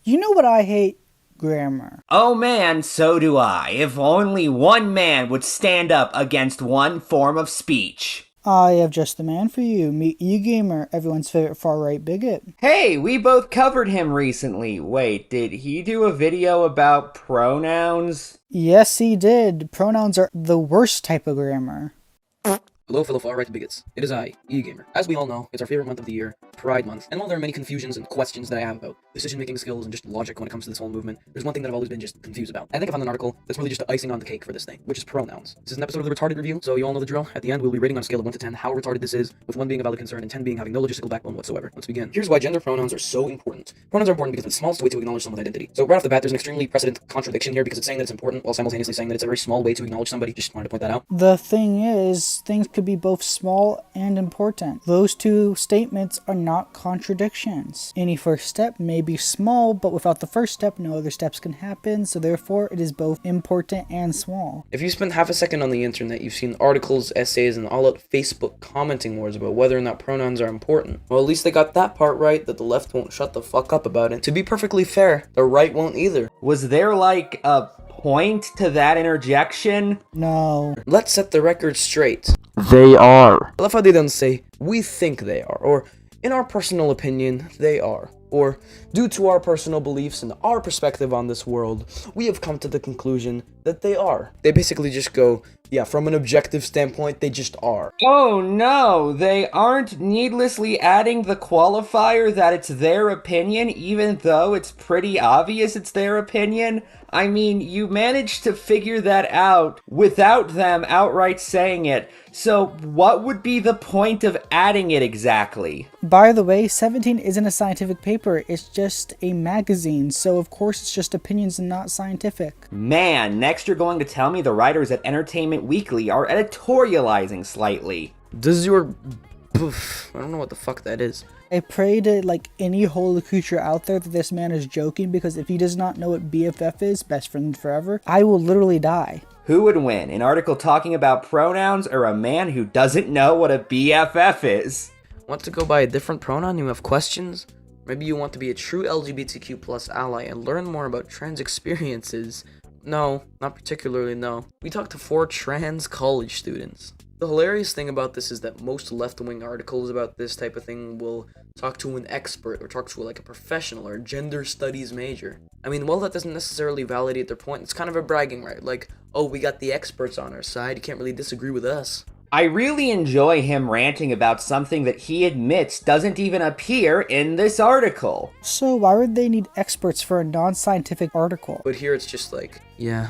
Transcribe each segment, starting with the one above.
You know what I hate? Grammar. Oh man, so do I. If only one man would stand up against one form of speech. I have just the man for you. Meet Egamer, everyone's favorite far-right bigot. Hey, we both covered him recently. Wait, did he do a video about pronouns? Yes, he did. Pronouns are the worst type of grammar. Hello fellow far-right bigots, it is I, Egamer. As we all know, it's our favorite month of the year, Pride Month, and while there are many confusions and questions that I have about decision-making skills and just logic when it comes to this whole movement, there's one thing that I've always been just confused about. I think I found an article that's really just the icing on the cake for this thing, which is pronouns. This is an episode of the Retarded Review, so you all know the drill. At the end, we'll be rating on a scale of 1 to 10 how retarded this is, with 1 being a valid concern and 10 being having no logistical backbone whatsoever. Let's begin. Here's why gender pronouns are so important. Pronouns are important because it's the smallest way to acknowledge someone's identity. So right off the bat, there's an extremely precedent contradiction here because it's saying that it's important while simultaneously saying that it's a very small way to acknowledge somebody. Just wanted to point that out. The thing is, things could be both small and important. Those two statements are not contradictions. Any first step may be small, but without the first step, no other steps can happen, so therefore it is both important and small. If you spend half a second on the internet, you've seen articles, essays, and all-out Facebook commenting wars about whether or not pronouns are important. Well, at least they got that part right, that the left won't shut the fuck up about it. To be perfectly fair, the right won't either. Was there like a point to that interjection? No. Let's set the record straight. They are. I love how they don't say, we think they are, or in our personal opinion, they are, or due to our personal beliefs and our perspective on this world, we have come to the conclusion that they are. They basically just go, yeah, from an objective standpoint, they just are. Oh no, they aren't needlessly adding the qualifier that it's their opinion, even though it's pretty obvious it's their opinion. I mean, you managed to figure that out without them outright saying it. So what would be the point of adding it exactly? By the way, 17 isn't a scientific paper, it's just a magazine, so of course it's just opinions and not scientific. Man, next you're going to tell me the writers at Entertainment Weekly are editorializing slightly. Does your... I don't know what the fuck that is. I pray to, like, any holy creature out there that this man is joking, because if he does not know what BFF is, best friend forever, I will literally die. Who would win, an article talking about pronouns or a man who doesn't know what a BFF is? Want to go by a different pronoun? You have questions? Maybe you want to be a true LGBTQ plus ally and learn more about trans experiences? No, not particularly, no. We talked to 4 trans college students. The hilarious thing about this is that most left-wing articles about this type of thing will talk to an expert or talk to like a professional or a gender studies major. I mean, while that doesn't necessarily validate their point, it's kind of a bragging right. Like, oh, we got the experts on our side, you can't really disagree with us. I really enjoy him ranting about something that he admits doesn't even appear in this article. So why would they need experts for a non-scientific article? But here it's just like, yeah,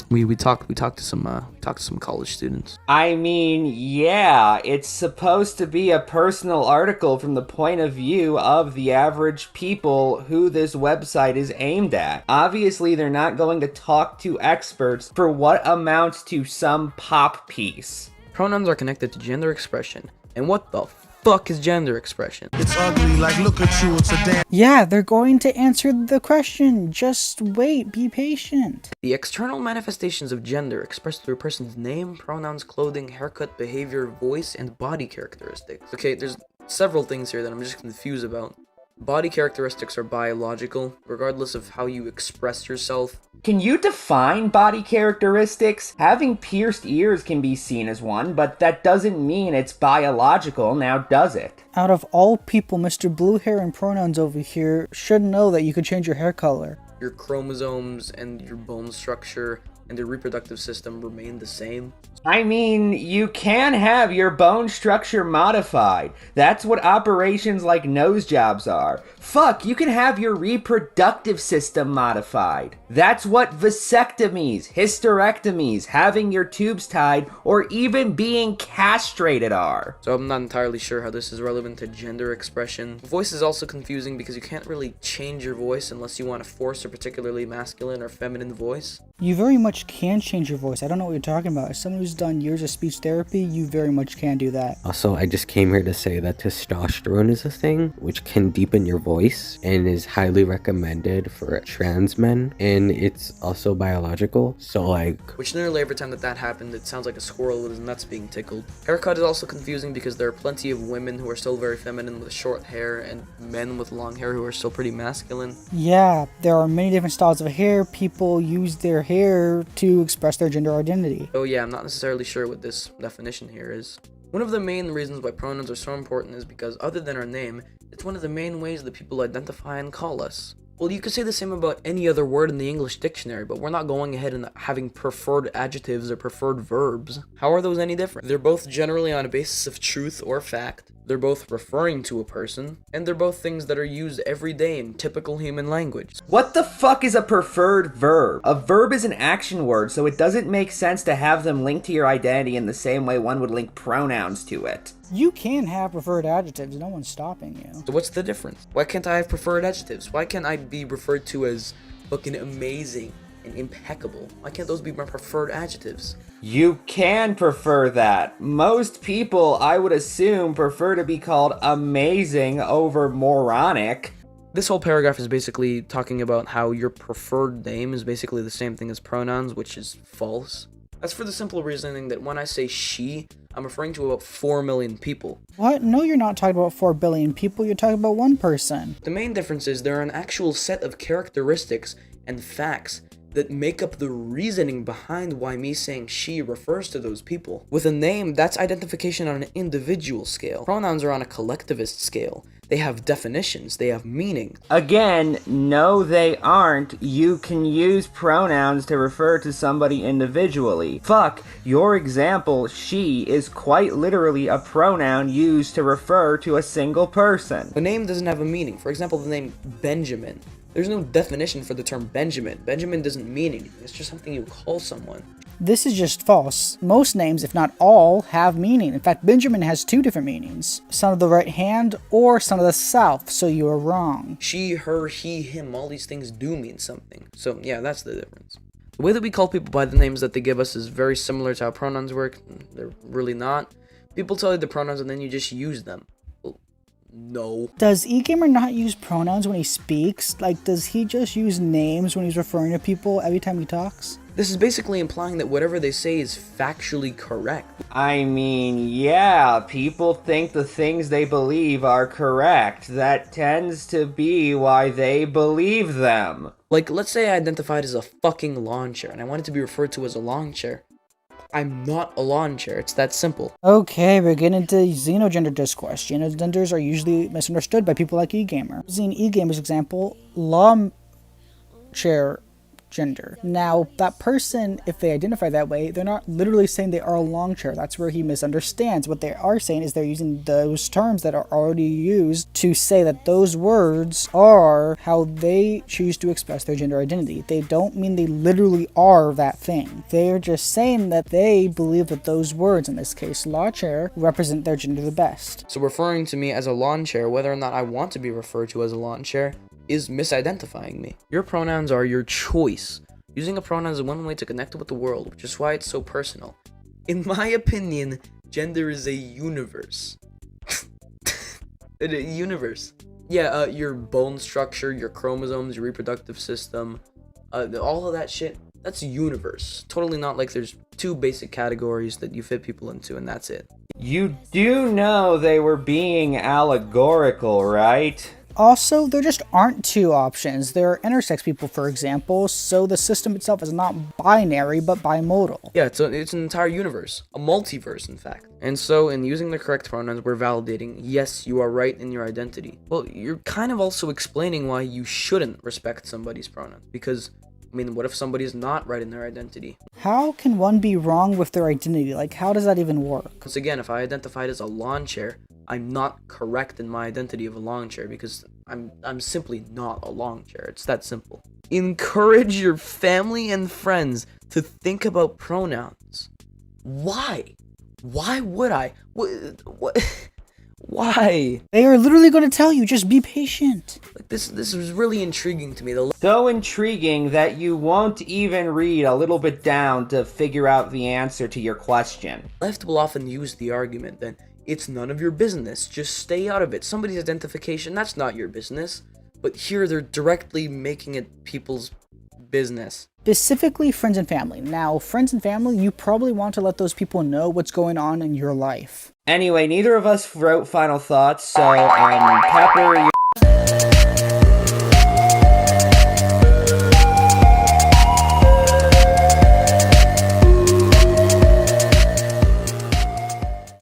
we talked to some college students. I mean, yeah, it's supposed to be a personal article from the point of view of the average people who this website is aimed at. Obviously, they're not going to talk to experts for what amounts to some pop piece. Pronouns are connected to gender expression. And what the fuck is gender expression? It's ugly, like look at you, it's a damn... Yeah, they're going to answer the question. Just wait, be patient. The external manifestations of gender expressed through a person's name, pronouns, clothing, haircut, behavior, voice, and body characteristics. Okay, there's several things here that I'm just confused about. Body characteristics are biological, regardless of how you express yourself. Can you define body characteristics? Having pierced ears can be seen as one, but that doesn't mean it's biological, now does it? Out of all people, Mr. Blue Hair and Pronouns over here should know that you could change your hair color. Your chromosomes and your bone structure and your reproductive system remain the same. I mean, you can have your bone structure modified. That's what operations like nose jobs are. Fuck, you can have your reproductive system modified. That's what vasectomies, hysterectomies, having your tubes tied, or even being castrated are. So I'm not entirely sure how this is relevant to gender expression. Voice is also confusing because you can't really change your voice unless you want to force a particularly masculine or feminine voice. You very much much can change your voice. I don't know what you're talking about. As someone who's done years of speech therapy, you very much can do that. Also, I just came here to say that testosterone is a thing which can deepen your voice and is highly recommended for trans men, and it's also biological. So like, Which nearly every time that happened, it sounds like a squirrel with his nuts being tickled. Haircut is also confusing because there are plenty of women who are still very feminine with short hair and men with long hair who are still pretty masculine. Yeah, there are many different styles of hair. People use their hair to express their gender identity. Oh yeah, I'm not necessarily sure what this definition here is. One of the main reasons why pronouns are so important is because other than our name, it's one of the main ways that people identify and call us. Well, you could say the same about any other word in the English dictionary, but we're not going ahead and having preferred adjectives or preferred verbs. How are those any different? They're both generally on a basis of truth or fact. They're both referring to a person, and they're both things that are used every day in typical human language. What the fuck is a preferred verb? A verb is an action word, so it doesn't make sense to have them linked to your identity in the same way one would link pronouns to it. You can have preferred adjectives, no one's stopping you. So what's the difference? Why can't I have preferred adjectives? Why can't I be referred to as fucking amazing and impeccable? Why can't those be my preferred adjectives? You can prefer that. Most people, I would assume, prefer to be called amazing over moronic. This whole paragraph is basically talking about how your preferred name is basically the same thing as pronouns, which is false. That's for the simple reasoning that when I say she, I'm referring to about 4 million people. What? No, you're not talking about 4 billion people, you're talking about one person. The main difference is there are an actual set of characteristics and facts that make up the reasoning behind why me saying she refers to those people. With a name, that's identification on an individual scale. Pronouns are on a collectivist scale. They have definitions, they have meaning. Again, no they aren't. You can use pronouns to refer to somebody individually. Fuck, your example, she, is quite literally a pronoun used to refer to a single person. The name doesn't have a meaning. For example, the name Benjamin. There's no definition for the term Benjamin. Benjamin doesn't mean anything. It's just something you call someone. This is just false. Most names, if not all, have meaning. In fact, Benjamin has 2 different meanings. Son of the right hand or son of the south, so you are wrong. She, her, he, him, all these things do mean something. So yeah, that's the difference. The way that we call people by the names that they give us is very similar to how pronouns work. They're really not. People tell you the pronouns and then you just use them. Well, no. Does Egamer not use pronouns when he speaks? Like, does he just use names when he's referring to people every time he talks? This is basically implying that whatever they say is factually correct. I mean, yeah, people think the things they believe are correct. That tends to be why they believe them. Like, let's say I identified as a fucking lawn chair and I wanted to be referred to as a lawn chair. I'm not a lawn chair, it's that simple. Okay, we're getting into xenogender discourse. Xenogenders are usually misunderstood by people like Egamer. Using Egamer's example, lawn chair gender. Now, that person, if they identify that way, they're not literally saying they are a long chair. That's where he misunderstands. What they are saying is they're using those terms that are already used to say that those words are how they choose to express their gender identity. They don't mean they literally are that thing. They're just saying that they believe that those words, in this case lawn chair, represent their gender the best. So referring to me as a lawn chair, whether or not I want to be referred to as a lawn chair, is misidentifying me. Your pronouns are your choice. Using a pronoun is one way to connect with the world, which is why it's so personal. In my opinion, gender is a universe. A universe. Yeah, your bone structure, your chromosomes, your reproductive system, all of that shit, that's a universe. Totally not like there's 2 basic categories that you fit people into and that's it. You do know they were being allegorical, right? Also, there just aren't 2 options. There are intersex people, for example, so the system itself is not binary, but bimodal. Yeah, it's an entire universe. A multiverse, in fact. And so, in using the correct pronouns, we're validating, yes, you are right in your identity. Well, you're kind of also explaining why you shouldn't respect somebody's pronouns. Because, I mean, what if somebody's not right in their identity? How can one be wrong with their identity? Like, how does that even work? Once again, if I identified as a lawn chair, I'm not correct in my identity of a lawn chair because I'm simply not a lawn chair. It's that simple. Encourage your family and friends to think about pronouns. Why? Why would I? What? Why? They are literally going to tell you, just be patient. Like, This is really intriguing to me. So intriguing that you won't even read a little bit down to figure out the answer to your question. Left will often use the argument that it's none of your business, just stay out of it. Somebody's identification, that's not your business. But here they're directly making it people's business. Specifically friends and family. Now, friends and family, you probably want to let those people know what's going on in your life. Anyway, neither of us wrote final thoughts, so, Pepper,